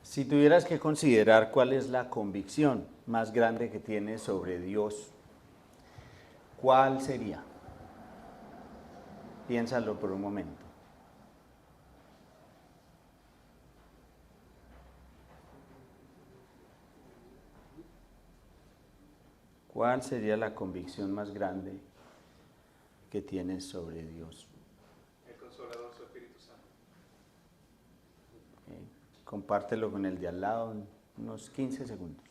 Si tuvieras que considerar cuál es la convicción más grande que tienes sobre Dios, ¿cuál sería? Piénsalo por un momento. ¿Cuál sería la convicción más grande que tienes sobre Dios? El Consolador, su Espíritu Santo. Compártelo con el de al lado en unos 15 segundos.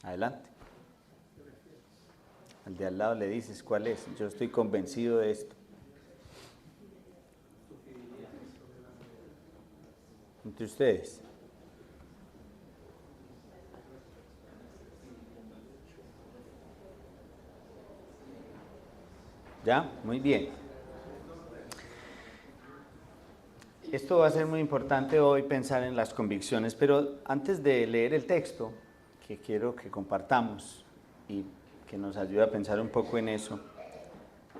Adelante. Al de al lado le dices cuál es. Yo estoy convencido de esto. Entre ustedes. ¿Ya? Muy bien. Esto va a ser muy importante hoy pensar en las convicciones, pero antes de leer el texto, que quiero que compartamos y que nos ayude a pensar un poco en eso,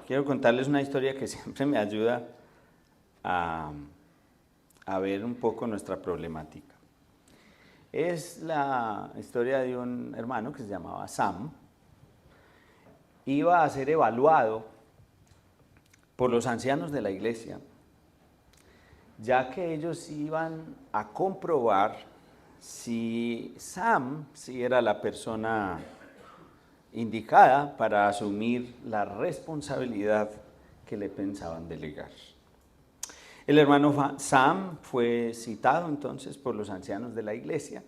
quiero contarles una historia que siempre me ayuda a ver un poco nuestra problemática. Es la historia de un hermano que se llamaba Sam. Iba a ser evaluado por los ancianos de la iglesia, ya que ellos iban a comprobar si Sam era la persona indicada para asumir la responsabilidad que le pensaban delegar. El hermano Sam fue citado entonces por los ancianos de la iglesia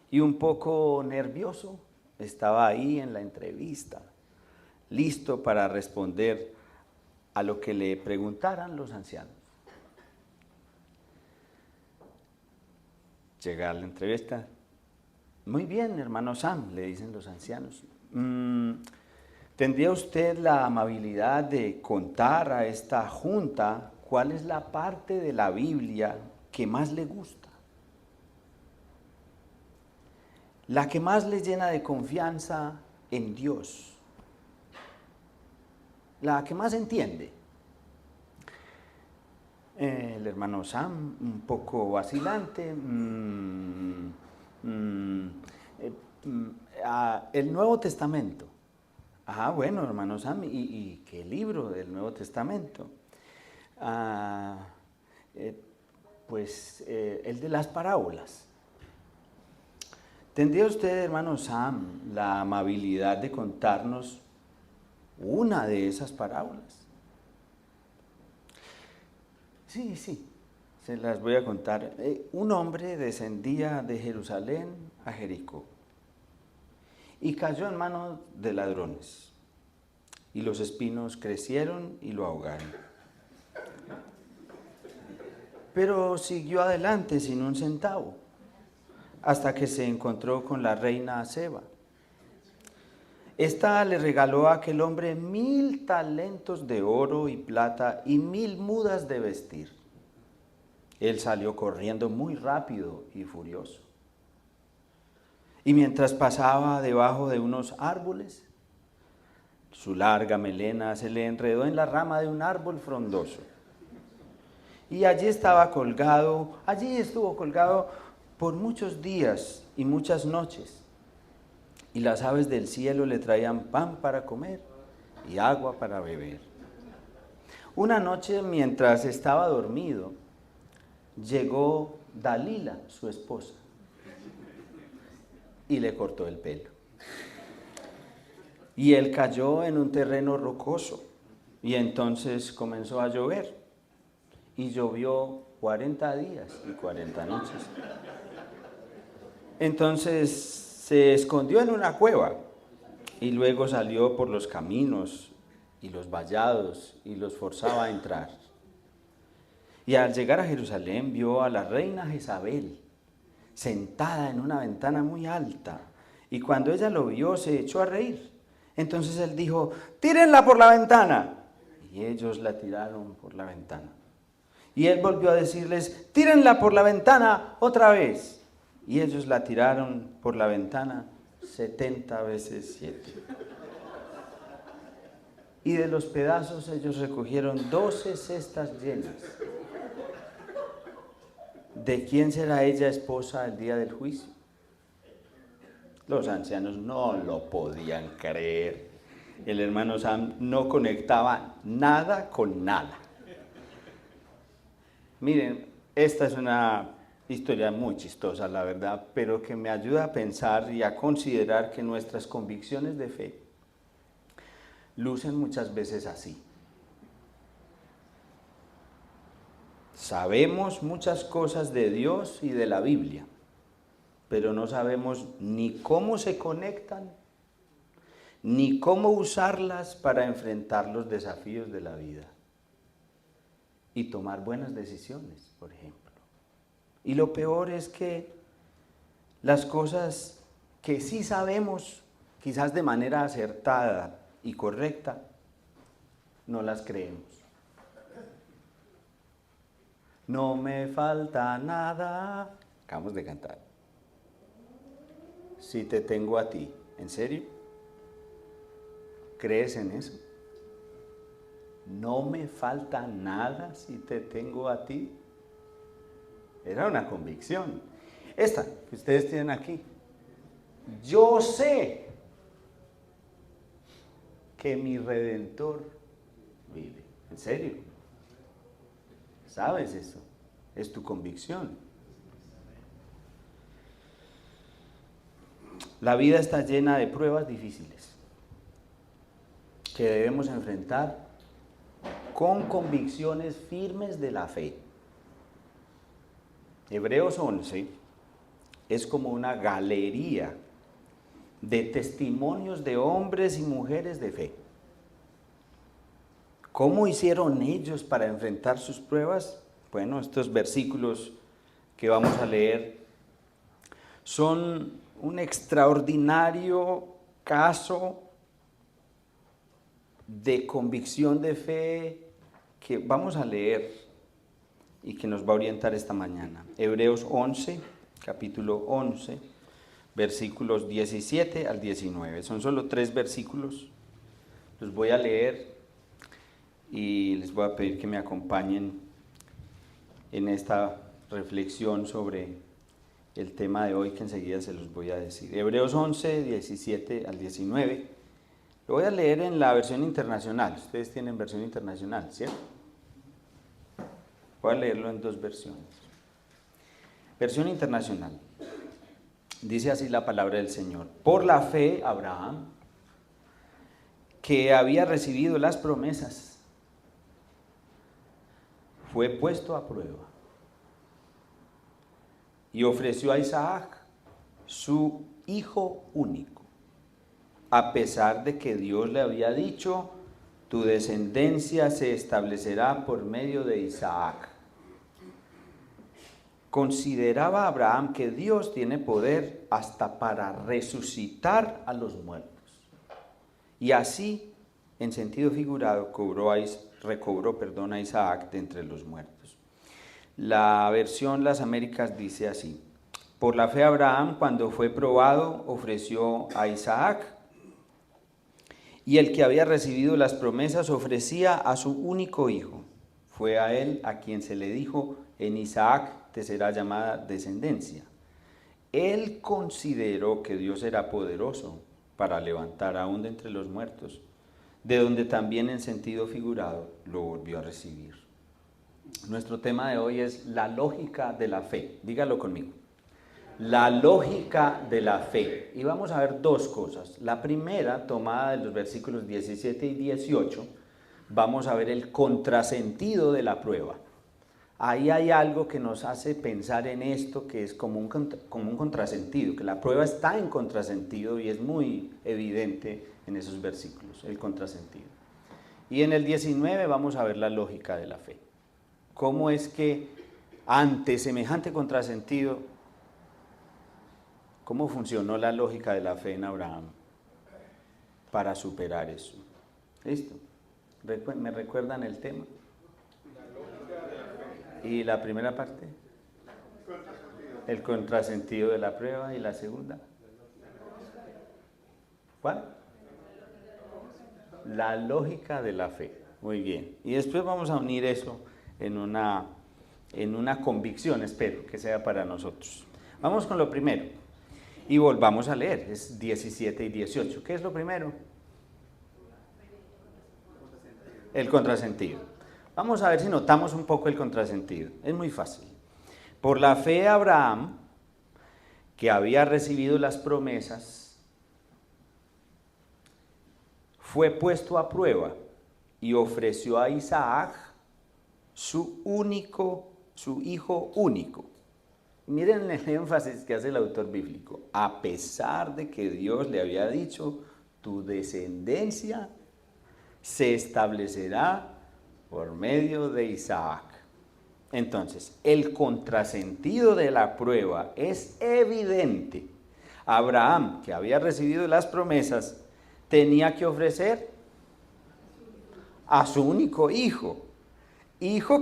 y un poco nervioso estaba ahí en la entrevista, listo para responder a lo que le preguntaran los ancianos. Llega a la entrevista. Muy bien, hermano Sam, le dicen los ancianos. ¿Tendría usted la amabilidad de contar a esta junta cuál es la parte de la Biblia que más le gusta? La que más le llena de confianza en Dios. La que más entiende. El hermano Sam, un poco vacilante. El Nuevo Testamento. Bueno, hermano Sam, ¿y qué libro del Nuevo Testamento? El de las parábolas. ¿Tendría usted, hermano Sam, la amabilidad de contarnos una de esas parábolas? Sí, se las voy a contar. Un hombre descendía de Jerusalén a Jericó y cayó en manos de ladrones, y los espinos crecieron y lo ahogaron. Pero siguió adelante sin un centavo, hasta que se encontró con la reina Seba. Esta le regaló a aquel hombre 1000 talentos de oro y plata y 1000 mudas de vestir. Él salió corriendo muy rápido y furioso. Y mientras pasaba debajo de unos árboles, su larga melena se le enredó en la rama de un árbol frondoso. Y allí estuvo colgado por muchos días y muchas noches. Y las aves del cielo le traían pan para comer y agua para beber. Una noche, mientras estaba dormido, llegó Dalila, su esposa, y le cortó el pelo. Y él cayó en un terreno rocoso, y entonces comenzó a llover, y llovió 40 días y 40 noches. Entonces se escondió en una cueva, y luego salió por los caminos y los vallados, y los forzaba a entrar. Y al llegar a Jerusalén vio a la reina Jezabel sentada en una ventana muy alta, y cuando ella lo vio se echó a reír. Entonces él dijo: tírenla por la ventana. Y ellos la tiraron por la ventana. Y él volvió a decirles: tírenla por la ventana otra vez. Y ellos la tiraron por la ventana 70 veces 7. Y de los pedazos ellos recogieron 12 cestas llenas. ¿de quién será ella esposa el día del juicio? Los ancianos no lo podían creer. El hermano Sam no conectaba nada con nada. Miren, esta es una historia muy chistosa, la verdad, pero que me ayuda a pensar y a considerar que nuestras convicciones de fe lucen muchas veces así. Sabemos muchas cosas de Dios y de la Biblia, pero no sabemos ni cómo se conectan, ni cómo usarlas para enfrentar los desafíos de la vida y tomar buenas decisiones, por ejemplo. Y lo peor es que las cosas que sí sabemos, quizás de manera acertada y correcta, no las creemos. No me falta nada. Acabamos de cantar. Si te tengo a ti. ¿En serio? ¿Crees en eso? No me falta nada si te tengo a ti. Era una convicción. Esta que ustedes tienen aquí. Yo sé que mi Redentor vive. ¿En serio? ¿Sabes eso? Es tu convicción. La vida está llena de pruebas difíciles que debemos enfrentar con convicciones firmes de la fe. Hebreos 11 es como una galería de testimonios de hombres y mujeres de fe. ¿Cómo hicieron ellos para enfrentar sus pruebas? Bueno, estos versículos que vamos a leer son un extraordinario caso de convicción de fe que vamos a leer y que nos va a orientar esta mañana. Hebreos 11, capítulo 11, versículos 17 al 19. Son solo 3 versículos. Los voy a leer y les voy a pedir que me acompañen en esta reflexión sobre el tema de hoy que enseguida se los voy a decir. Hebreos 11, 17 al 19. Lo voy a leer en la versión internacional. Ustedes tienen versión internacional, ¿cierto? Voy a leerlo en 2 versiones. Versión internacional. Dice así la palabra del Señor. Por la fe, Abraham, que había recibido las promesas, fue puesto a prueba y ofreció a Isaac, su hijo único, a pesar de que Dios le había dicho, tu descendencia se establecerá por medio de Isaac. Consideraba Abraham que Dios tiene poder hasta para resucitar a los muertos. Y así, en sentido figurado, recobró a Isaac de entre los muertos. La versión Las Américas dice así: por la fe Abraham, cuando fue probado, ofreció a Isaac, y el que había recibido las promesas ofrecía a su único hijo. Fue a él a quien se le dijo, en Isaac te será llamada descendencia. Él consideró que Dios era poderoso para levantar aún de entre los muertos, de donde también en sentido figurado lo volvió a recibir. Nuestro tema de hoy es la lógica de la fe. Dígalo conmigo. La lógica de la fe. Y vamos a ver 2 cosas. La primera, tomada de los versículos 17 y 18, vamos a ver el contrasentido de la prueba. Ahí hay algo que nos hace pensar en esto, que es como un contrasentido, que la prueba está en contrasentido y es muy evidente en esos versículos, el contrasentido. Y en el 19 vamos a ver la lógica de la fe. ¿Cómo es que ante semejante contrasentido, cómo funcionó la lógica de la fe en Abraham para superar eso? ¿Listo? ¿Me recuerdan el tema? ¿Y la primera parte? El contrasentido de la prueba. ¿Y la segunda? ¿Cuál? La lógica de la fe. Muy bien. Y después vamos a unir eso en una en una convicción, espero que sea para nosotros. Vamos con lo primero y volvamos a leer, es 17 y 18. ¿Qué es lo primero? El contrasentido. Vamos a ver si notamos un poco el contrasentido. Es muy fácil. Por la fe Abraham, que había recibido las promesas, fue puesto a prueba y ofreció a Isaac su hijo único. Miren el énfasis que hace el autor bíblico. A pesar de que Dios le había dicho, tu descendencia se establecerá por medio de Isaac. Entonces, el contrasentido de la prueba es evidente. Abraham, que había recibido las promesas, tenía que ofrecer a su único hijo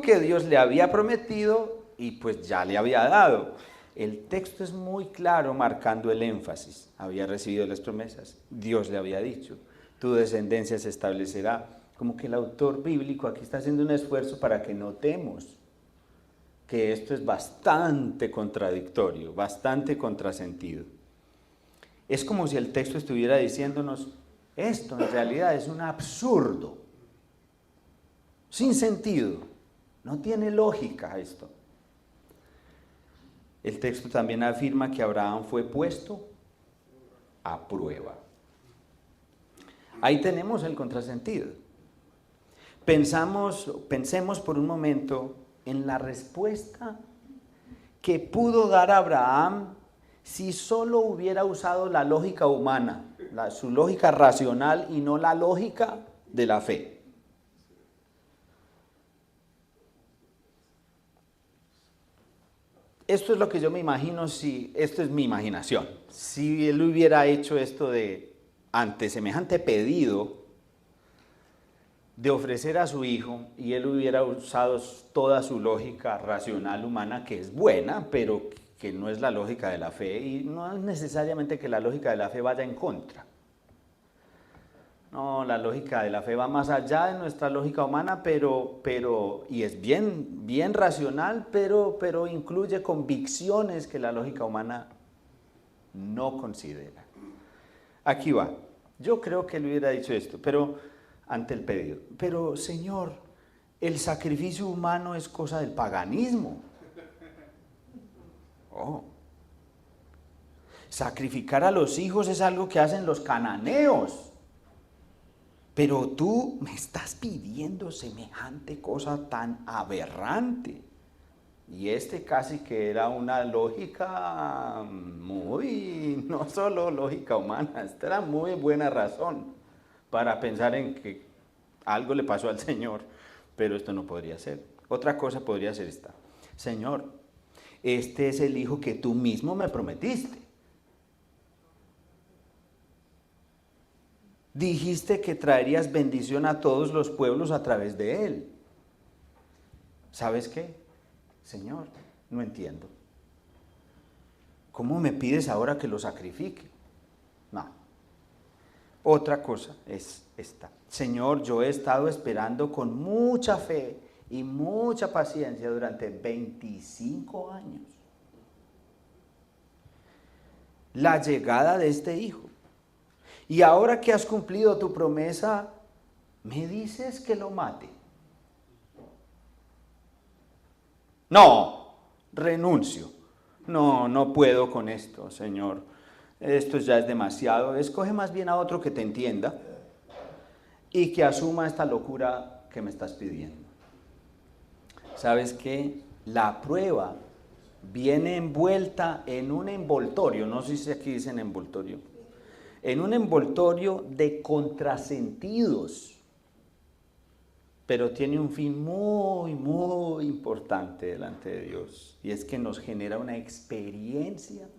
que Dios le había prometido y pues ya le había dado. El texto es muy claro marcando el énfasis. Había recibido las promesas, Dios le había dicho, tu descendencia se establecerá. Como que el autor bíblico aquí está haciendo un esfuerzo para que notemos que esto es bastante contradictorio, bastante contrasentido. Es como si el texto estuviera diciéndonos, esto en realidad es un absurdo, sin sentido, no tiene lógica esto. El texto también afirma que Abraham fue puesto a prueba. Ahí tenemos el contrasentido. Pensemos por un momento en la respuesta que pudo dar Abraham si solo hubiera usado la lógica humana, su lógica racional y no la lógica de la fe. Esto es lo que yo me imagino esto es mi imaginación. Si él hubiera hecho esto ante semejante pedido de ofrecer a su hijo y él hubiera usado toda su lógica racional humana, que es buena, pero que no es la lógica de la fe, y no es necesariamente que la lógica de la fe vaya en contra. No, la lógica de la fe va más allá de nuestra lógica humana, y es bien racional, pero incluye convicciones que la lógica humana no considera. Aquí va. Yo creo que él hubiera dicho esto, ante el pedido. Pero, Señor, el sacrificio humano es cosa del paganismo. Oh. Sacrificar a los hijos es algo que hacen los cananeos. Pero tú me estás pidiendo semejante cosa tan aberrante. Y casi que era una lógica no solo lógica humana, esta era muy buena razón para pensar en que algo le pasó al Señor, pero esto no podría ser. Otra cosa podría ser esta. Señor, este es el hijo que tú mismo me prometiste. Dijiste que traerías bendición a todos los pueblos a través de él. ¿Sabes qué? Señor, no entiendo. ¿Cómo me pides ahora que lo sacrifique? No. Otra cosa es esta. Señor, yo he estado esperando con mucha fe y mucha paciencia durante 25 años la llegada de este hijo. Y ahora que has cumplido tu promesa, ¿me dices que lo mate? No, renuncio. No puedo con esto, Señor. Esto ya es demasiado. Escoge más bien a otro que te entienda y que asuma esta locura que me estás pidiendo. ¿Sabes qué? La prueba viene envuelta en un envoltorio, no sé si aquí dicen envoltorio, en un envoltorio de contrasentidos, pero tiene un fin muy, muy importante delante de Dios, y es que nos genera una experiencia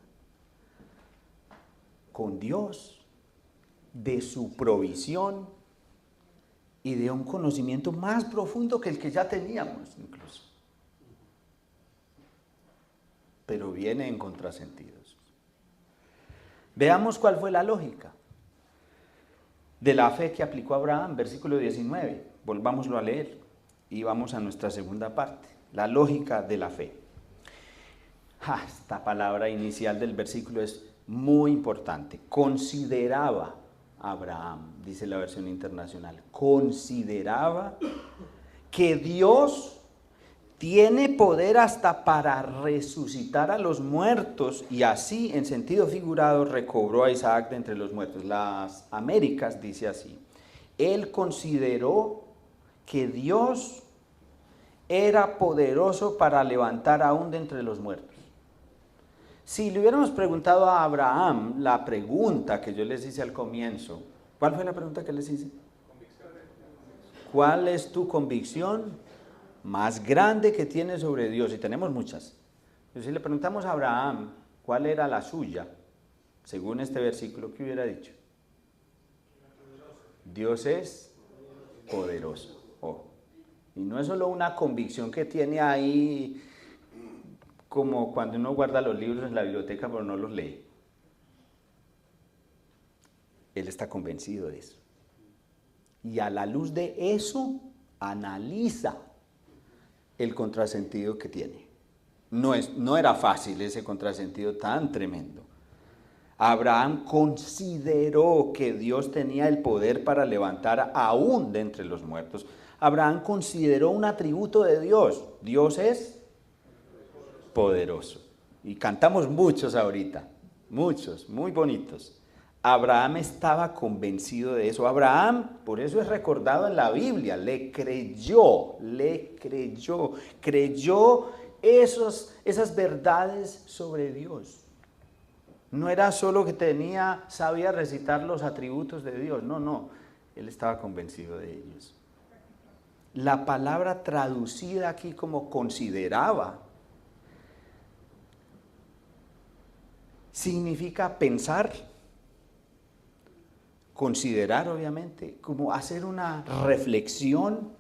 con Dios, de su provisión y de un conocimiento más profundo que el que ya teníamos incluso. Pero viene en contrasentidos. Veamos cuál fue la lógica de la fe que aplicó Abraham, versículo 19. Volvámoslo a leer y vamos a nuestra segunda parte. la lógica de la fe. Esta palabra inicial del versículo es muy importante. Consideraba Abraham, dice la versión internacional, consideraba que Dios tiene poder hasta para resucitar a los muertos y así, en sentido figurado, recobró a Isaac de entre los muertos. Las Américas dice así: él consideró que Dios era poderoso para levantar aún de entre los muertos. Si le hubiéramos preguntado a Abraham la pregunta que yo les hice al comienzo, ¿cuál fue la pregunta que les hice? ¿Cuál es tu convicción más grande que tienes sobre Dios? Y tenemos muchas. Pero si le preguntamos a Abraham cuál era la suya, según este versículo, ¿qué hubiera dicho? Dios es poderoso. Oh. Y no es solo una convicción que tiene ahí, como cuando uno guarda los libros en la biblioteca pero no los lee. Él está convencido de eso. Y a la luz de eso, analiza el contrasentido que tiene. No era fácil ese contrasentido tan tremendo. Abraham consideró que Dios tenía el poder para levantar aún de entre los muertos. Abraham consideró un atributo de Dios. Dios es poderoso. Y cantamos muchos ahorita, muchos, muy bonitos. Abraham estaba convencido de eso. Abraham, por eso es recordado en la Biblia, creyó esas verdades sobre Dios. No era solo que sabía recitar los atributos de Dios, no, él estaba convencido de ellos. La palabra traducida aquí como consideraba significa pensar, considerar obviamente, como hacer una reflexión,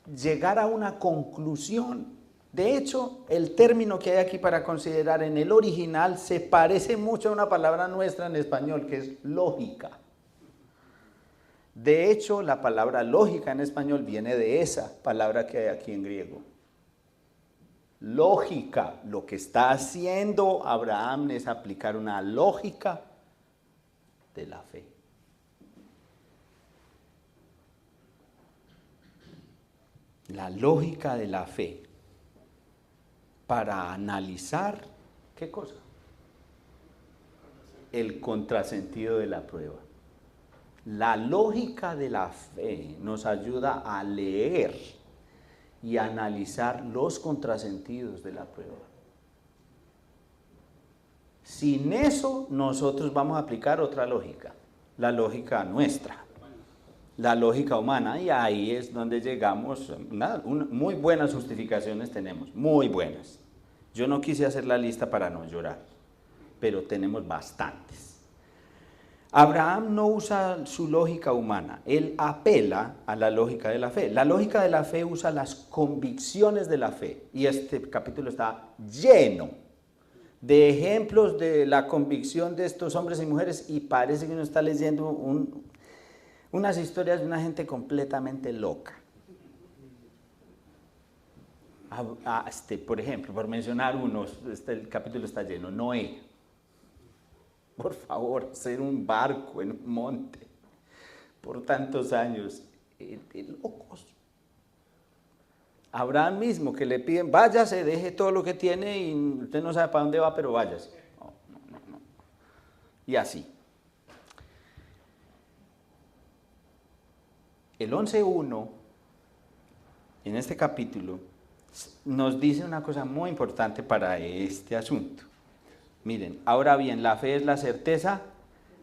llegar a una conclusión. De hecho, el término que hay aquí para considerar en el original se parece mucho a una palabra nuestra en español, que es lógica. De hecho, la palabra lógica en español viene de esa palabra que hay aquí en griego. Lógica. Lo que está haciendo Abraham es aplicar una lógica de la fe. La lógica de la fe para analizar, ¿qué cosa? El contrasentido de la prueba. La lógica de la fe nos ayuda a leer y analizar los contrasentidos de la prueba. Sin eso, nosotros vamos a aplicar otra lógica, la lógica nuestra, la lógica humana, y ahí es donde llegamos. Muy buenas justificaciones tenemos, muy buenas. Yo no quise hacer la lista para no llorar, pero tenemos bastantes. Abraham no usa su lógica humana, él apela a la lógica de la fe. La lógica de la fe usa las convicciones de la fe, y este capítulo está lleno de ejemplos de la convicción de estos hombres y mujeres, y parece que uno está leyendo unas historias de una gente completamente loca. Por ejemplo, por mencionar unos, el capítulo está lleno. Noé. Por favor, hacer un barco en un monte por tantos años, locos. Abraham mismo, que le piden, váyase, deje todo lo que tiene y usted no sabe para dónde va, pero váyase. No. Y así. El 11.1, en este capítulo, nos dice una cosa muy importante para este asunto. Miren, ahora bien, la fe es la certeza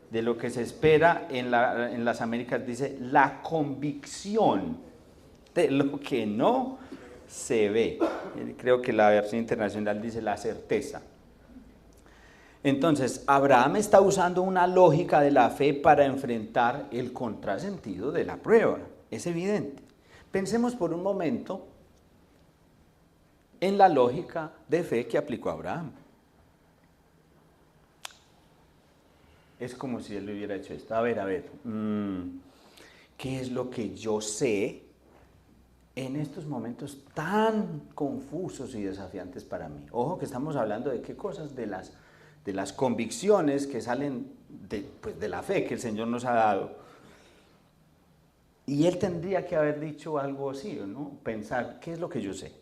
de lo que se espera. En las Américas dice la convicción de lo que no se ve. Creo que la versión internacional dice la certeza. Entonces, Abraham está usando una lógica de la fe para enfrentar el contrasentido de la prueba. Es evidente. Pensemos por un momento en la lógica de fe que aplicó Abraham. Es como si él le hubiera hecho esto. A ver, ¿qué es lo que yo sé en estos momentos tan confusos y desafiantes para mí. Ojo que estamos hablando de qué cosas, de las convicciones que salen de la fe que el Señor nos ha dado. Y Él tendría que haber dicho algo así, ¿no? Pensar, ¿qué es lo que yo sé?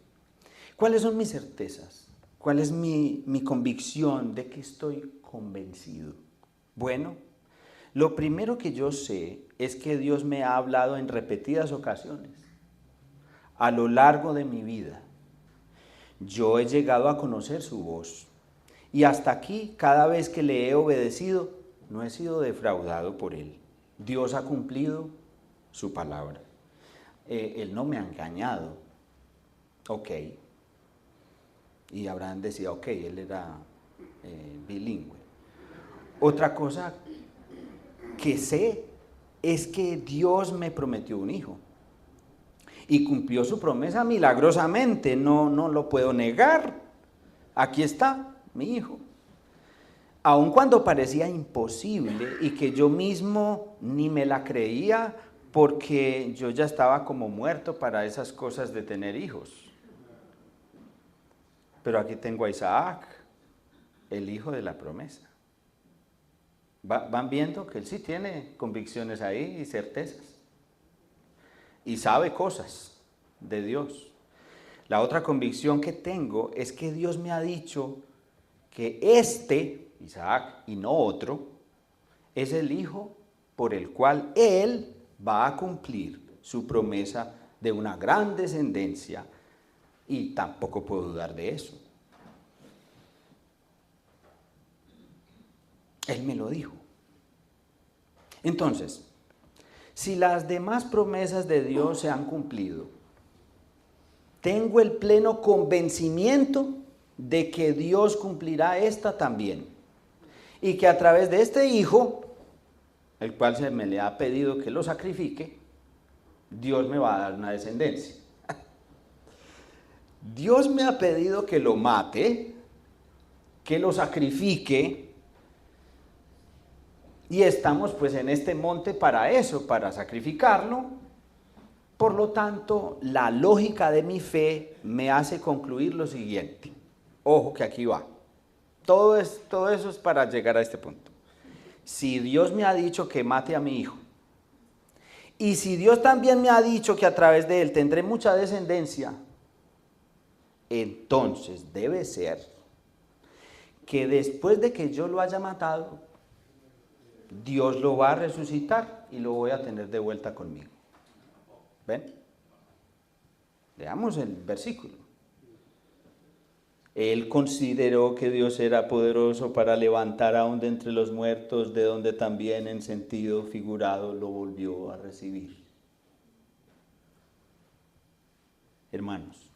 ¿Cuáles son mis certezas? ¿Cuál es mi convicción de que estoy convencido? Bueno, lo primero que yo sé es que Dios me ha hablado en repetidas ocasiones a lo largo de mi vida. Yo he llegado a conocer su voz y hasta aquí, cada vez que le he obedecido, no he sido defraudado por Él. Dios ha cumplido su palabra. Él no me ha engañado. Ok. Y Abraham decía, ok, él era bilingüe. Otra cosa que sé es que Dios me prometió un hijo. Y cumplió su promesa milagrosamente, no lo puedo negar. Aquí está mi hijo. Aun cuando parecía imposible y que yo mismo ni me la creía porque yo ya estaba como muerto para esas cosas de tener hijos. Pero aquí tengo a Isaac, el hijo de la promesa. Van viendo que él sí tiene convicciones ahí y certezas. Y sabe cosas de Dios. La otra convicción que tengo es que Dios me ha dicho que Isaac, y no otro, es el hijo por el cual Él va a cumplir su promesa de una gran descendencia, y tampoco puedo dudar de eso. Él me lo dijo. Entonces, si las demás promesas de Dios se han cumplido, tengo el pleno convencimiento de que Dios cumplirá esta también. Y que a través de este hijo, el cual se me le ha pedido que lo sacrifique, Dios me va a dar una descendencia. Dios me ha pedido que lo mate, que lo sacrifique, y estamos pues en este monte para eso, para sacrificarlo. Por lo tanto, la lógica de mi fe me hace concluir lo siguiente. Ojo que aquí va. Todo eso es para llegar a este punto. Si Dios me ha dicho que mate a mi hijo, y si Dios también me ha dicho que a través de él tendré mucha descendencia, entonces debe ser que después de que yo lo haya matado, Dios lo va a resucitar y lo voy a tener de vuelta conmigo. ¿Ven? Leamos el versículo. Él consideró que Dios era poderoso para levantar aún de entre los muertos, de donde también en sentido figurado lo volvió a recibir. Hermanos,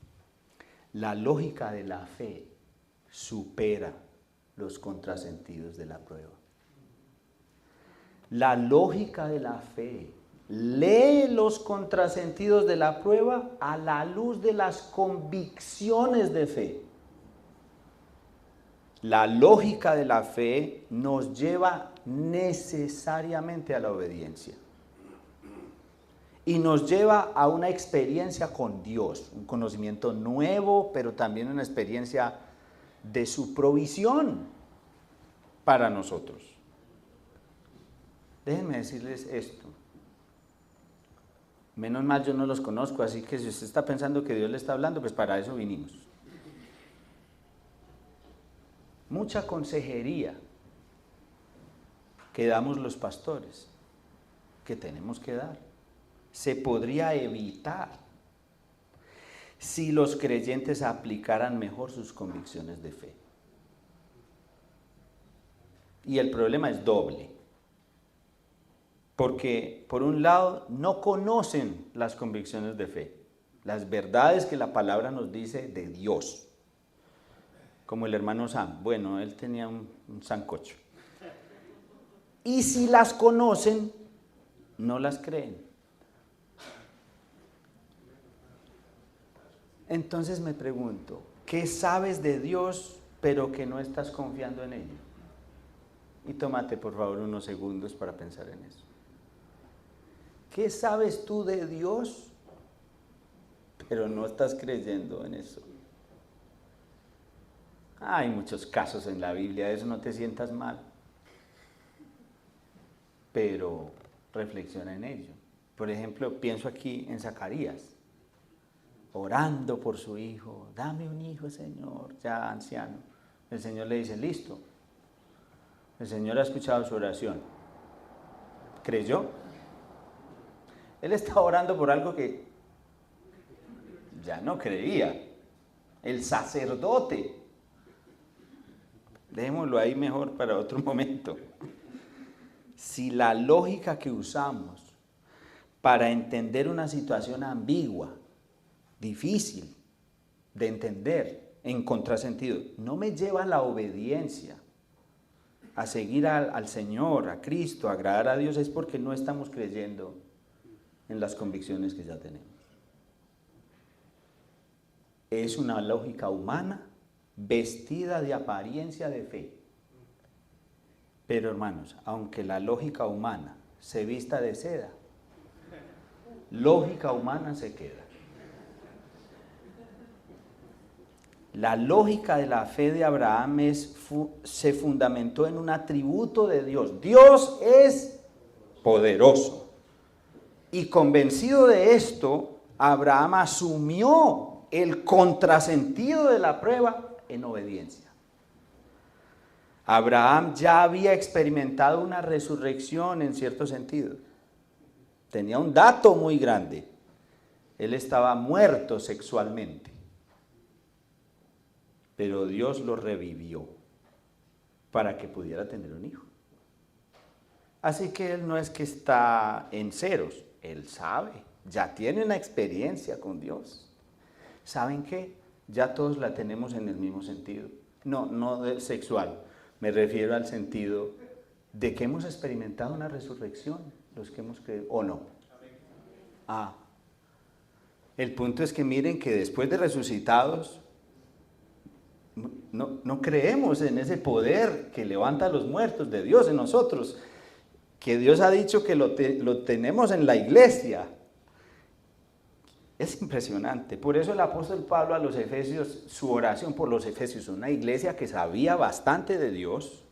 la lógica de la fe supera los contrasentidos de la prueba. La lógica de la fe lee los contrasentidos de la prueba a la luz de las convicciones de fe. La lógica de la fe nos lleva necesariamente a la obediencia. Y nos lleva a una experiencia con Dios, un conocimiento nuevo, pero también una experiencia de su provisión para nosotros. Déjenme decirles esto. Menos mal yo no los conozco, así que si usted está pensando que Dios le está hablando, pues para eso vinimos. Mucha consejería que damos los pastores, que tenemos que dar, se podría evitar si los creyentes aplicaran mejor sus convicciones de fe. Y el problema es doble. Porque, por un lado, no conocen las convicciones de fe, las verdades que la palabra nos dice de Dios. Como el hermano Sam. Bueno, él tenía un sancocho. Y si las conocen, no las creen. Entonces me pregunto, ¿qué sabes de Dios pero que no estás confiando en ello? Y tómate por favor unos segundos para pensar en eso. ¿Qué sabes tú de Dios pero no estás creyendo en eso. Hay muchos casos en la Biblia, de eso no te sientas mal, pero reflexiona en ello. Por ejemplo, pienso aquí en Zacarías, orando por su hijo, dame un hijo, Señor, ya anciano. El Señor le dice, listo. El Señor ha escuchado su oración. ¿Creyó? Él estaba orando por algo que ya no creía. El sacerdote. Dejémoslo ahí mejor para otro momento. Si la lógica que usamos para entender una situación ambigua, difícil de entender, en contrasentido, no me lleva a la obediencia, a seguir al Señor, a Cristo, a agradar a Dios, es porque no estamos creyendo en las convicciones que ya tenemos. Es una lógica humana vestida de apariencia de fe. Pero hermanos, aunque la lógica humana se vista de seda, lógica humana se queda. La lógica de la fe de Abraham se fundamentó en un atributo de Dios. Dios es poderoso. Y convencido de esto, Abraham asumió el contrasentido de la prueba en obediencia. Abraham ya había experimentado una resurrección en cierto sentido. Tenía un dato muy grande. Él estaba muerto sexualmente. Pero Dios lo revivió para que pudiera tener un hijo. Así que él no es que está en ceros, él sabe, ya tiene una experiencia con Dios. ¿Saben qué? Ya todos la tenemos en el mismo sentido. No sexual, me refiero al sentido de que hemos experimentado una resurrección, los que hemos creído, ¿o no? El punto es que miren que después de resucitados, no creemos en ese poder que levanta a los muertos de Dios en nosotros, que Dios ha dicho que lo tenemos en la iglesia. Es impresionante. Por eso el apóstol Pablo a los Efesios, su oración por los Efesios, una iglesia que sabía bastante de Dios,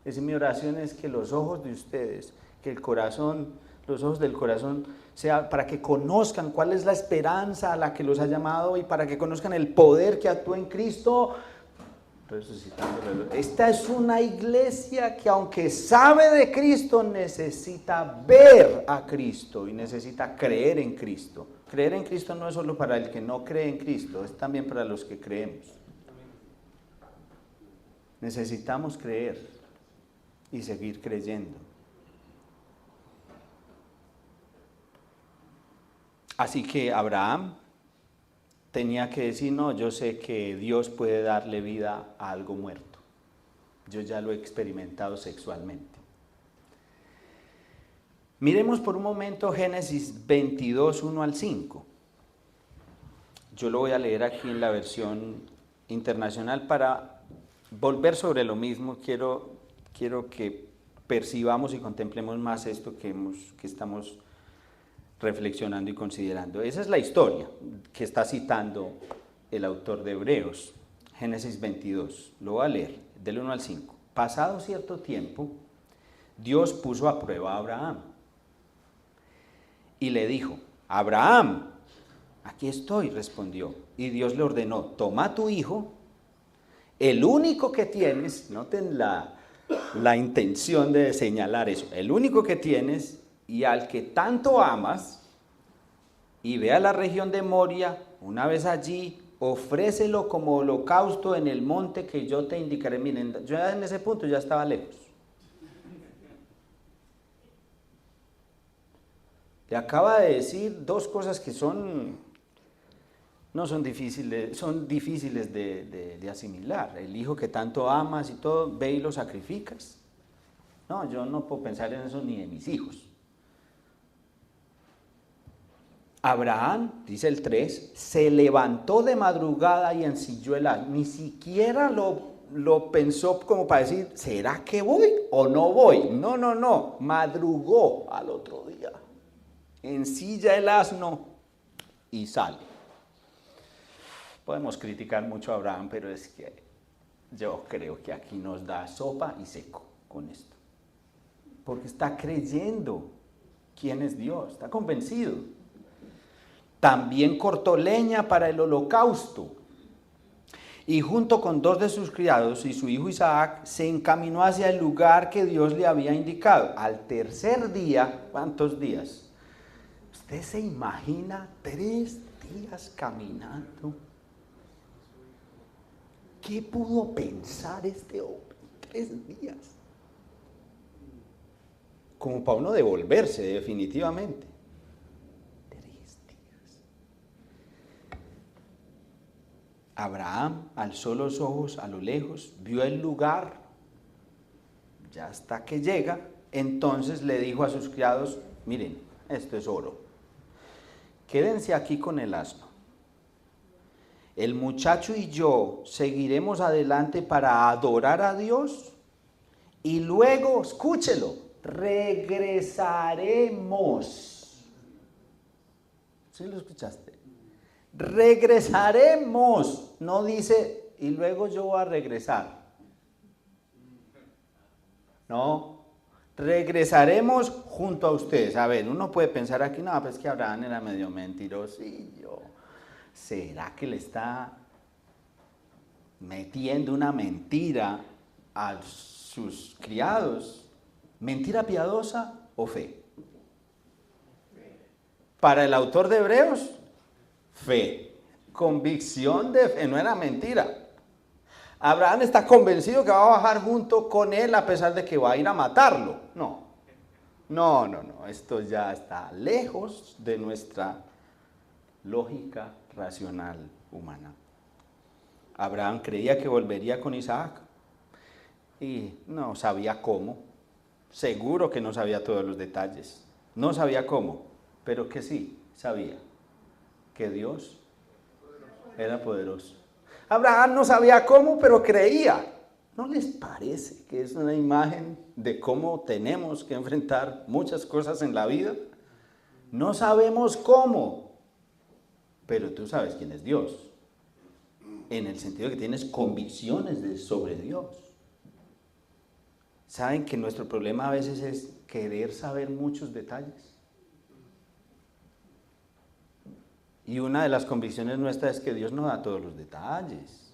mi oración es que los ojos de ustedes, que el corazón, los ojos del corazón, sea para que conozcan cuál es la esperanza a la que los ha llamado y para que conozcan el poder que actúa en Cristo, resucitándolo. Esta es una iglesia que aunque sabe de Cristo, necesita ver a Cristo y necesita creer en Cristo. Creer en Cristo no es solo para el que no cree en Cristo, es también para los que creemos. Necesitamos creer y seguir creyendo. Así que Abraham tenía que decir, no, yo sé que Dios puede darle vida a algo muerto. Yo ya lo he experimentado sexualmente. Miremos por un momento Génesis 22, 1 al 5. Yo lo voy a leer aquí en la versión internacional para volver sobre lo mismo. Quiero que percibamos y contemplemos más esto que estamos reflexionando y considerando. Esa es la historia que está citando el autor de Hebreos, Génesis 22. Lo voy a leer, del 1 al 5. Pasado cierto tiempo, Dios puso a prueba a Abraham y le dijo, Abraham, aquí estoy, respondió. Y Dios le ordenó, toma a tu hijo, el único que tienes, noten la intención de señalar eso, el único que tienes y al que tanto amas, y ve a la región de Moria, una vez allí, ofrécelo como holocausto en el monte que yo te indicaré. Miren, yo en ese punto ya estaba lejos. Le acaba de decir dos cosas que no son difíciles, son difíciles de asimilar. El hijo que tanto amas y todo, ve y lo sacrificas. No, yo no puedo pensar en eso ni de mis hijos. Abraham, dice el 3, se levantó de madrugada y ensilló el asno. Ni siquiera lo pensó como para decir, ¿será que voy o no voy? No, madrugó al otro día. Ensilla el asno y sale. Podemos criticar mucho a Abraham, pero es que yo creo que aquí nos da sopa y seco con esto. Porque está creyendo quién es Dios, está convencido. También cortó leña para el holocausto. Y junto con 2 de sus criados y su hijo Isaac, se encaminó hacia el lugar que Dios le había indicado. Al tercer día, ¿cuántos días? ¿Usted se imagina 3 días caminando? ¿Qué pudo pensar este hombre? 3 días. Como para uno devolverse, definitivamente. 3 días. Abraham alzó los ojos a lo lejos, vio el lugar, ya hasta que llega, entonces le dijo a sus criados, miren, esto es oro, quédense aquí con el asno. El muchacho y yo seguiremos adelante para adorar a Dios y luego, escúchelo, regresaremos. ¿Sí lo escuchaste? Regresaremos. No dice, y luego yo voy a regresar. No, regresaremos junto a ustedes. A ver, uno puede pensar aquí, no, pues que Abraham era medio mentirosillo. ¿Será que le está metiendo una mentira a sus criados? ¿Mentira piadosa o fe? Para el autor de Hebreos, fe. Convicción de fe, no era mentira. Abraham está convencido que va a bajar junto con él a pesar de que va a ir a matarlo. No, esto ya está lejos de nuestra lógica racional humana. Abraham creía que volvería con Isaac y no sabía cómo. Seguro que no sabía todos los detalles. No sabía cómo, pero que sí sabía que Dios era poderoso. Abraham no sabía cómo, pero creía. ¿No les parece que es una imagen de cómo tenemos que enfrentar muchas cosas en la vida? No sabemos cómo, pero tú sabes quién es Dios, en el sentido de que tienes convicciones sobre Dios. ¿Saben que nuestro problema a veces es querer saber muchos detalles? Y una de las convicciones nuestras es que Dios no da todos los detalles.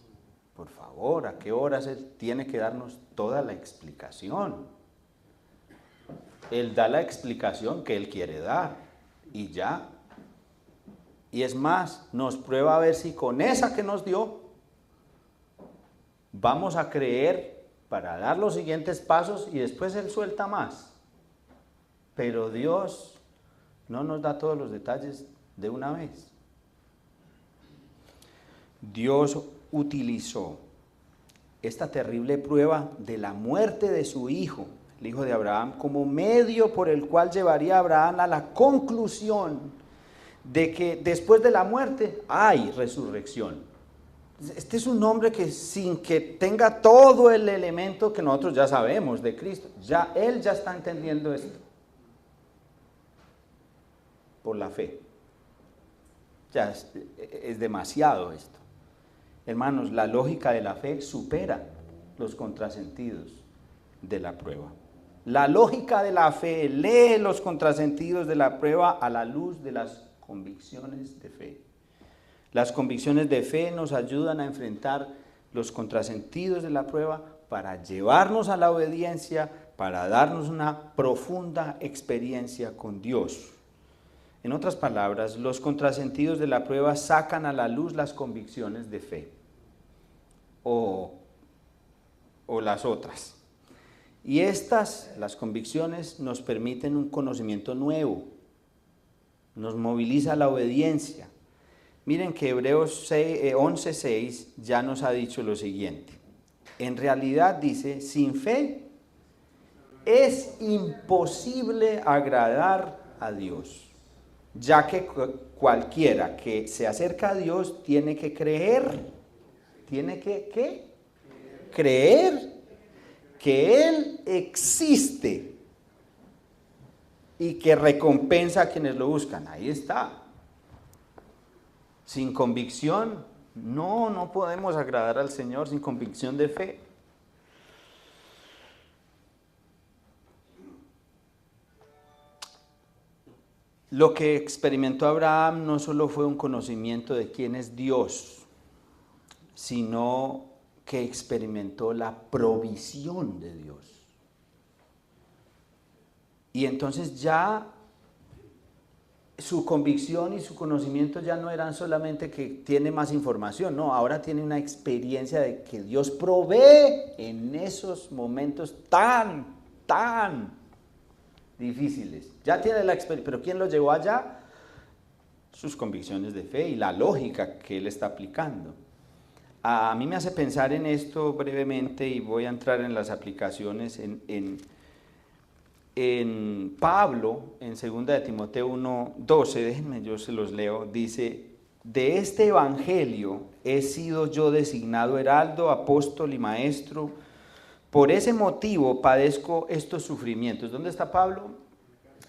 Por favor, ¿a qué horas Él tiene que darnos toda la explicación? Él da la explicación que Él quiere dar y ya. Y es más, nos prueba a ver si con esa que nos dio vamos a creer para dar los siguientes pasos y después Él suelta más. Pero Dios no nos da todos los detalles de una vez. Dios utilizó esta terrible prueba de la muerte de su hijo, el hijo de Abraham, como medio por el cual llevaría a Abraham a la conclusión de que después de la muerte hay resurrección. Este es un hombre que sin que tenga todo el elemento que nosotros ya sabemos de Cristo, él ya está entendiendo esto por la fe. Ya es demasiado esto. Hermanos, la lógica de la fe supera los contrasentidos de la prueba. La lógica de la fe lee los contrasentidos de la prueba a la luz de las convicciones de fe. Las convicciones de fe nos ayudan a enfrentar los contrasentidos de la prueba para llevarnos a la obediencia, para darnos una profunda experiencia con Dios. En otras palabras, los contrasentidos de la prueba sacan a la luz las convicciones de fe o las otras. Y las convicciones, nos permiten un conocimiento nuevo, nos moviliza la obediencia. Miren que Hebreos 11:6 ya nos ha dicho lo siguiente. En realidad dice, sin fe es imposible agradar a Dios, ya que cualquiera que se acerca a Dios tiene que creer. ¿Tiene que qué? Creer que Él existe y que recompensa a quienes lo buscan. Ahí está. Sin convicción No, no podemos agradar al Señor sin convicción de fe. Lo que experimentó Abraham no solo fue un conocimiento de quién es Dios, sino que experimentó la provisión de Dios. Y entonces ya su convicción y su conocimiento ya no eran solamente que tiene más información, no, ahora tiene una experiencia de que Dios provee en esos momentos tan difíciles. Ya tiene la experiencia, pero ¿quién lo llevó allá? Sus convicciones de fe y la lógica que él está aplicando. A mí me hace pensar en esto brevemente y voy a entrar en las aplicaciones en Pablo, en 2 de Timoteo 1:12, déjenme yo se los leo, dice: de este evangelio he sido yo designado heraldo, apóstol y maestro. Por ese motivo padezco estos sufrimientos. ¿Dónde está Pablo?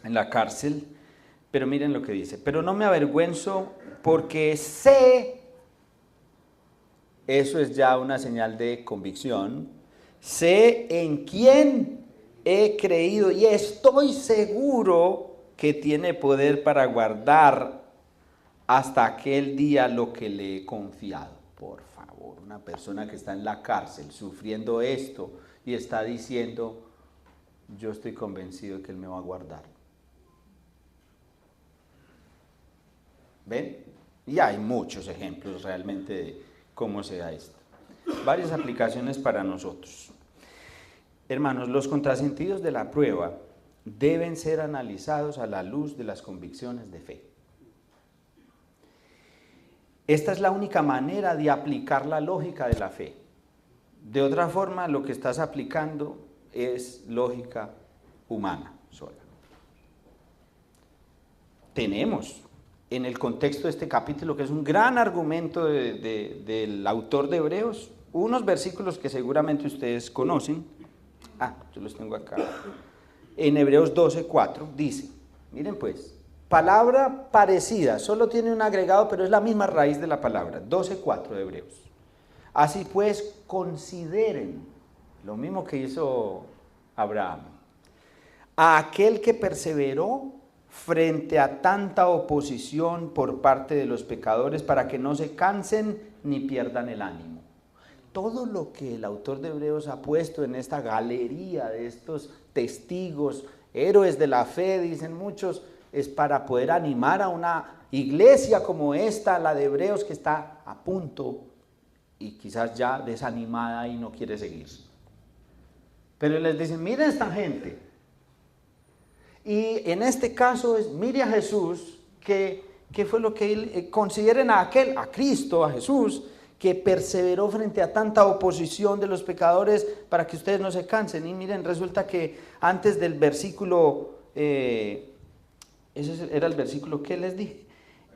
En la cárcel. Pero miren lo que dice: pero no me avergüenzo porque sé, eso es ya una señal de convicción, sé en quién he creído y estoy seguro que tiene poder para guardar hasta aquel día lo que le he confiado. Por favor, una persona que está en la cárcel sufriendo esto y está diciendo: yo estoy convencido de que Él me va a guardar. ¿Ven? Y hay muchos ejemplos realmente de cómo se da esto. Varias aplicaciones para nosotros. Hermanos, los contrasentidos de la prueba deben ser analizados a la luz de las convicciones de fe. Esta es la única manera de aplicar la lógica de la fe. De otra forma, lo que estás aplicando es lógica humana sola. Tenemos en el contexto de este capítulo, que es un gran argumento del autor de Hebreos, unos versículos que seguramente ustedes conocen. Yo los tengo acá. En Hebreos 12:4 dice, miren pues, palabra parecida, solo tiene un agregado, pero es la misma raíz de la palabra, 12:4 de Hebreos. Así pues, consideren, lo mismo que hizo Abraham, a aquel que perseveró frente a tanta oposición por parte de los pecadores, para que no se cansen ni pierdan el ánimo. Todo lo que el autor de Hebreos ha puesto en esta galería de estos testigos, héroes de la fe, dicen muchos, es para poder animar a una iglesia como esta, la de Hebreos, que está a punto y quizás ya desanimada y no quiere seguir. Pero les dicen, miren esta gente. Y en este caso es, mire a Jesús, que fue lo que él, consideren a Cristo, a Jesús, que perseveró frente a tanta oposición de los pecadores para que ustedes no se cansen. Y miren, resulta que antes del versículo, ese era el versículo que les dije,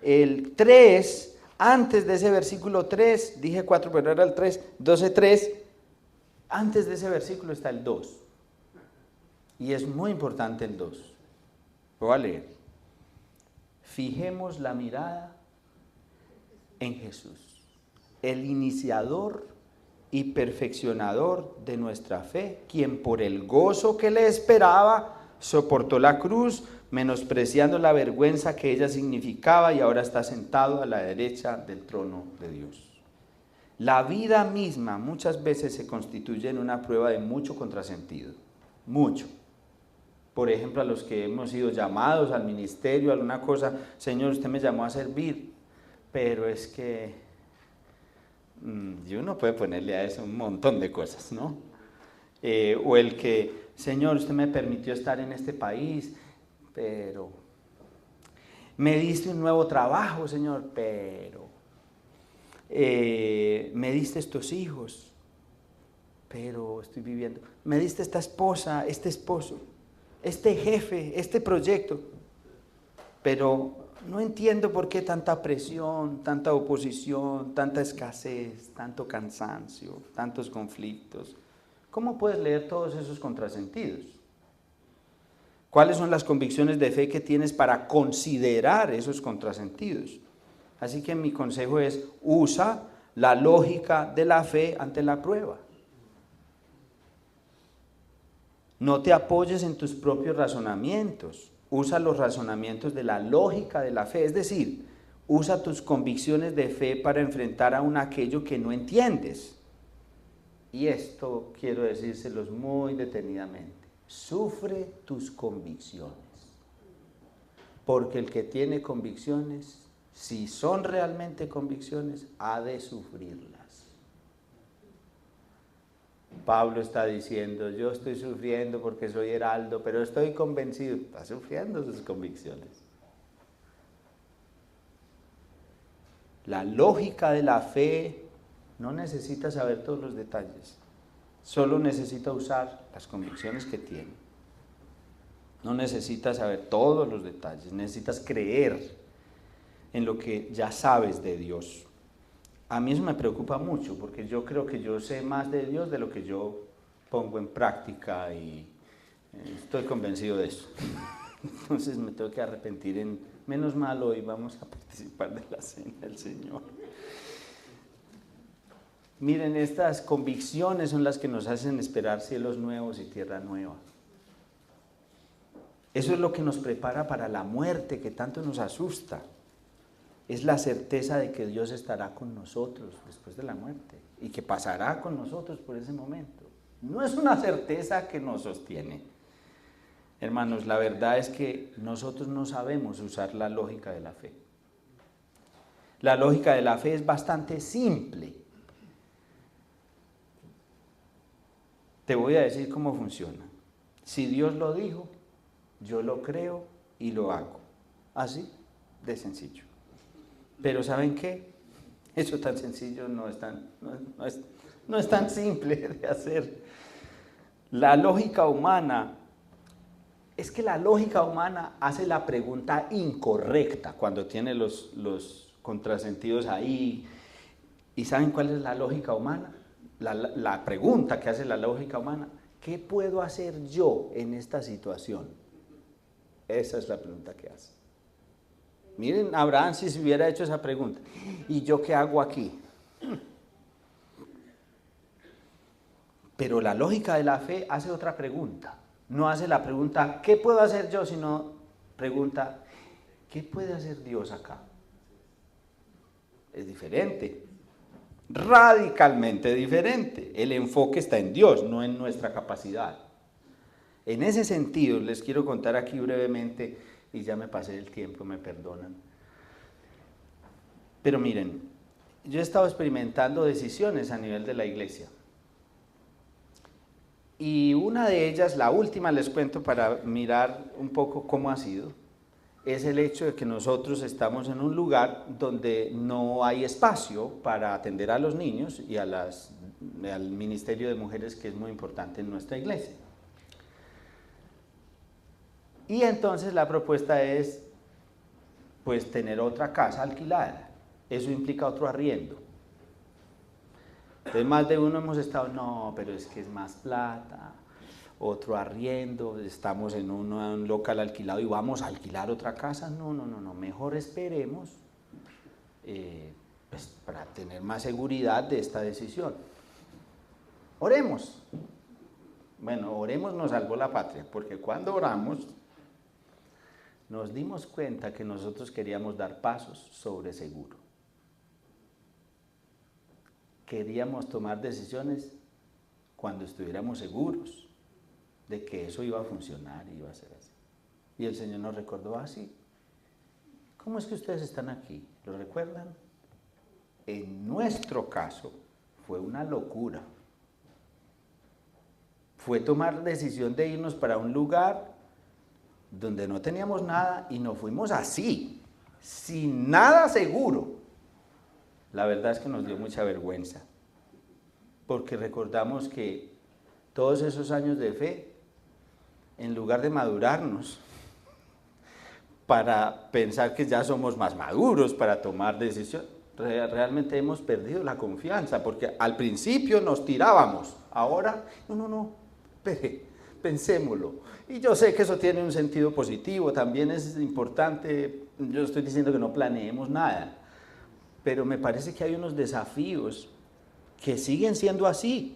el 3, antes de ese versículo 3, dije 4, pero era el 3, 12:3, antes de ese versículo está el 2. Y es muy importante el 2. Lo voy a leer. Fijemos la mirada en Jesús, el iniciador y perfeccionador de nuestra fe, quien por el gozo que le esperaba soportó la cruz, menospreciando la vergüenza que ella significaba, y ahora está sentado a la derecha del trono de Dios. La vida misma muchas veces se constituye en una prueba de mucho contrasentido, mucho. Por ejemplo, a los que hemos sido llamados al ministerio, a alguna cosa, Señor, usted me llamó a servir, pero es que y uno puede ponerle a eso un montón de cosas, ¿no? O el que, Señor, usted me permitió estar en este país, pero me diste un nuevo trabajo, Señor, pero me diste estos hijos, pero estoy viviendo, me diste esta esposa, este esposo, este jefe, este proyecto, pero no entiendo por qué tanta presión, tanta oposición, tanta escasez, tanto cansancio, tantos conflictos. ¿Cómo puedes leer todos esos contrasentidos? ¿Cuáles son las convicciones de fe que tienes para considerar esos contrasentidos? Así que mi consejo es, usa la lógica de la fe ante la prueba. No te apoyes en tus propios razonamientos. Usa los razonamientos de la lógica de la fe. Es decir, usa tus convicciones de fe para enfrentar aún aquello que no entiendes. Y esto quiero decírselos muy detenidamente. Sufre tus convicciones. Porque el que tiene convicciones, si son realmente convicciones, ha de sufrirlas. Pablo está diciendo, yo estoy sufriendo porque soy heraldo, pero estoy convencido. Está sufriendo sus convicciones. La lógica de la fe no necesita saber todos los detalles, solo necesita usar las convicciones que tiene. No necesitas saber todos los detalles, necesitas creer en lo que ya sabes de Dios. A mí eso me preocupa mucho, porque yo creo que yo sé más de Dios de lo que yo pongo en práctica y estoy convencido de eso. Entonces me tengo que arrepentir menos mal hoy vamos a participar de la cena del Señor. Miren, estas convicciones son las que nos hacen esperar cielos nuevos y tierra nueva. Eso es lo que nos prepara para la muerte que tanto nos asusta. Es la certeza de que Dios estará con nosotros después de la muerte y que pasará con nosotros por ese momento. No es una certeza que nos sostiene. Hermanos, la verdad es que nosotros no sabemos usar la lógica de la fe. La lógica de la fe es bastante simple. Te voy a decir cómo funciona. Si Dios lo dijo, yo lo creo y lo hago. Así de sencillo. Pero ¿saben qué? Eso tan sencillo no es tan simple de hacer. La lógica humana, es que la lógica humana hace la pregunta incorrecta cuando tiene los contrasentidos ahí. ¿Y saben cuál es la lógica humana? La pregunta que hace la lógica humana, ¿qué puedo hacer yo en esta situación? Esa es la pregunta que hace. Miren, Abraham si se hubiera hecho esa pregunta, ¿y yo qué hago aquí? Pero la lógica de la fe hace otra pregunta. No hace la pregunta, ¿qué puedo hacer yo? Sino pregunta, ¿qué puede hacer Dios acá? Es diferente, radicalmente diferente. El enfoque está en Dios, no en nuestra capacidad. En ese sentido, les quiero contar aquí brevemente, y ya me pasé el tiempo, me perdonan. Pero miren, yo he estado experimentando decisiones a nivel de la iglesia. Y una de ellas, la última les cuento para mirar un poco cómo ha sido, es el hecho de que nosotros estamos en un lugar donde no hay espacio para atender a los niños y al ministerio de mujeres, que es muy importante en nuestra iglesia. Y entonces la propuesta es, pues, tener otra casa alquilada. Eso implica otro arriendo. Entonces más de uno hemos estado, no, pero es que es más plata, otro arriendo, estamos en un local alquilado y vamos a alquilar otra casa. No, mejor esperemos pues, para tener más seguridad de esta decisión. Oremos. Bueno, oremos nos salvó la patria, porque cuando oramos nos dimos cuenta que nosotros queríamos dar pasos sobre seguro. Queríamos tomar decisiones cuando estuviéramos seguros de que eso iba a funcionar y iba a ser así. Y el Señor nos recordó así. ¿Cómo es que ustedes están aquí? ¿Lo recuerdan? En nuestro caso fue una locura. Fue tomar decisión de irnos para un lugar donde no teníamos nada y nos fuimos así, sin nada seguro. La verdad es que nos dio mucha vergüenza, porque recordamos que todos esos años de fe, en lugar de madurarnos, para pensar que ya somos más maduros para tomar decisiones, realmente hemos perdido la confianza, porque al principio nos tirábamos, ahora, no, pensémoslo. Y yo sé que eso tiene un sentido positivo, también es importante, yo estoy diciendo que no planeemos nada, pero me parece que hay unos desafíos que siguen siendo así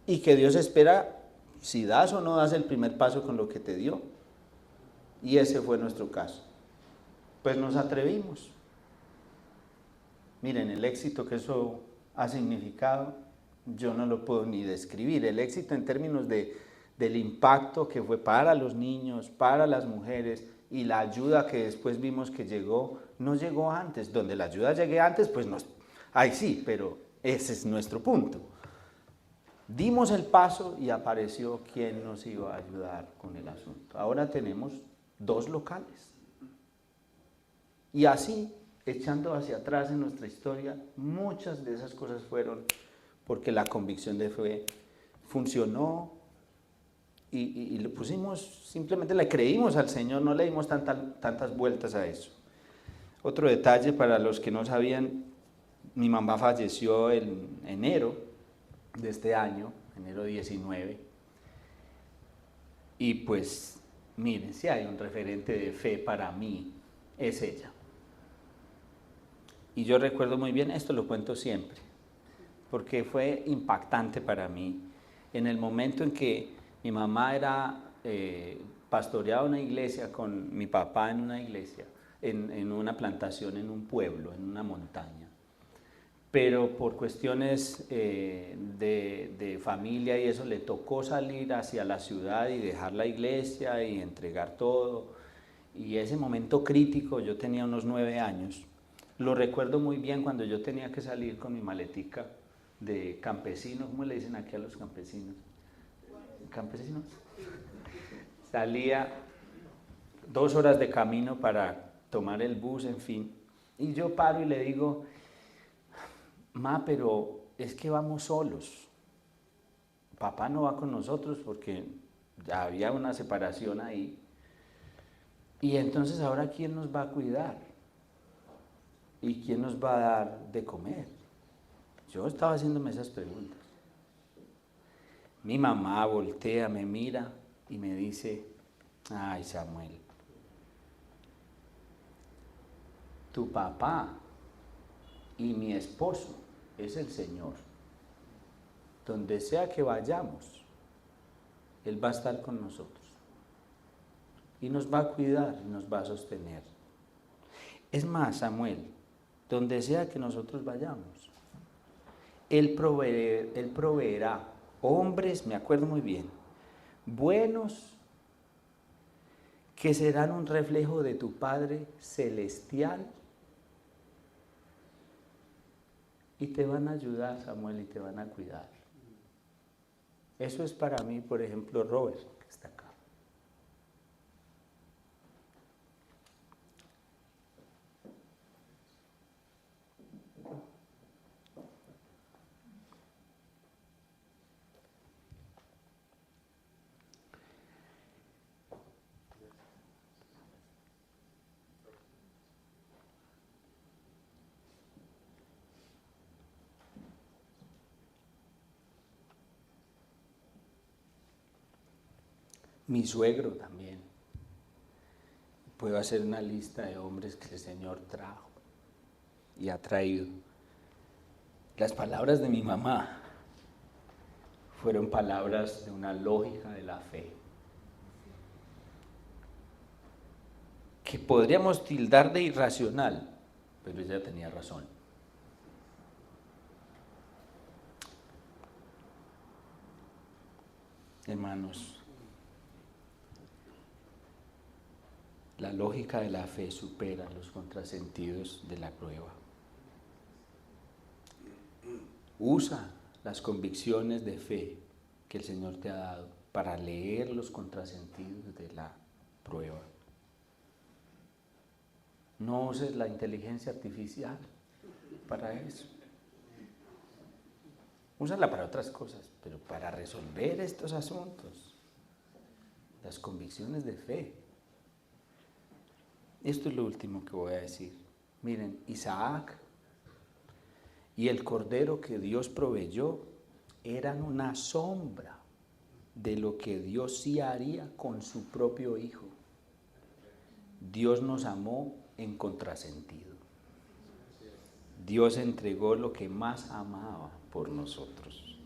y que Dios espera si das o no das el primer paso con lo que te dio. Y ese fue nuestro caso. Pues nos atrevimos. Miren, el éxito que eso ha significado, yo no lo puedo ni describir. El éxito en términos del impacto que fue para los niños, para las mujeres, y la ayuda que después vimos que llegó, no llegó antes. Donde la ayuda llegue antes, pues ahí sí, pero ese es nuestro punto. Dimos el paso y apareció quien nos iba a ayudar con el asunto. Ahora tenemos 2 locales. Y así, echando hacia atrás en nuestra historia, muchas de esas cosas fueron porque la convicción de fe funcionó y lo pusimos, simplemente le creímos al Señor, no le dimos tantas vueltas a eso. Otro detalle para los que no sabían, mi mamá falleció en enero de este año, enero 19, y pues miren, si hay un referente de fe para mí, es ella. Y yo recuerdo muy bien, esto lo cuento siempre, porque fue impactante para mí. En el momento en que mi mamá pastoreaba una iglesia con mi papá en una iglesia, en una plantación en un pueblo, en una montaña. Pero por cuestiones de familia y eso, le tocó salir hacia la ciudad y dejar la iglesia y entregar todo. Y ese momento crítico, yo tenía unos 9 años, lo recuerdo muy bien cuando yo tenía que salir con mi maletica de campesino. ¿Cómo le dicen aquí a los campesinos? ¿Campesinos? Salía 2 horas de camino para tomar el bus, en fin. Y yo paro y le digo, ma, pero es que vamos solos. Papá no va con nosotros porque ya había una separación ahí. Y entonces ahora, ¿quién nos va a cuidar? ¿Y quién nos va a dar de comer? Yo estaba haciéndome esas preguntas. Mi mamá voltea, me mira y me dice, ay, Samuel, tu papá y mi esposo es el Señor. Donde sea que vayamos, Él va a estar con nosotros. Y nos va a cuidar y nos va a sostener. Es más, Samuel, donde sea que nosotros vayamos, Él proveerá hombres, me acuerdo muy bien, buenos, que serán un reflejo de tu Padre celestial y te van a ayudar, Samuel, y te van a cuidar. Eso es para mí, por ejemplo, Robert, que está acá. Mi suegro también. Puedo hacer una lista de hombres que el Señor trajo y ha traído. Las palabras de mi mamá fueron palabras de una lógica de la fe, que podríamos tildar de irracional, pero ella tenía razón. Hermanos, la lógica de la fe supera los contrasentidos de la prueba. Usa las convicciones de fe que el Señor te ha dado para leer los contrasentidos de la prueba. No uses la inteligencia artificial para eso. Úsala para otras cosas, pero para resolver estos asuntos, las convicciones de fe. Esto es lo último que voy a decir. Miren, Isaac y el cordero que Dios proveyó eran una sombra de lo que Dios sí haría con su propio hijo. Dios nos amó en contrasentido. Dios entregó lo que más amaba por nosotros.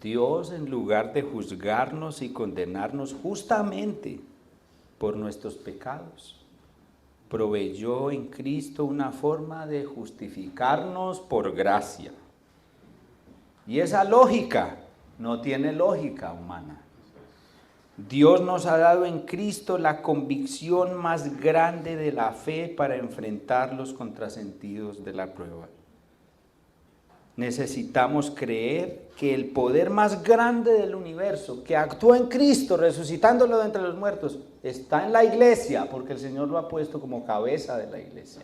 Dios, en lugar de juzgarnos y condenarnos justamente por nuestros pecados, proveyó en Cristo una forma de justificarnos por gracia. Y esa lógica no tiene lógica humana. Dios nos ha dado en Cristo la convicción más grande de la fe para enfrentar los contrasentidos de la prueba. Necesitamos creer que el poder más grande del universo, que actuó en Cristo resucitándolo de entre los muertos, está en la iglesia, porque el Señor lo ha puesto como cabeza de la iglesia.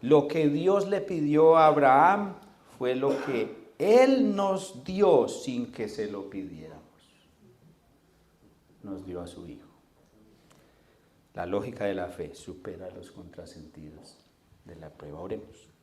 Lo que Dios le pidió a Abraham fue lo que Él nos dio sin que se lo pidiéramos. Nos dio a su Hijo. La lógica de la fe supera los contrasentidos de la prueba. Oremos.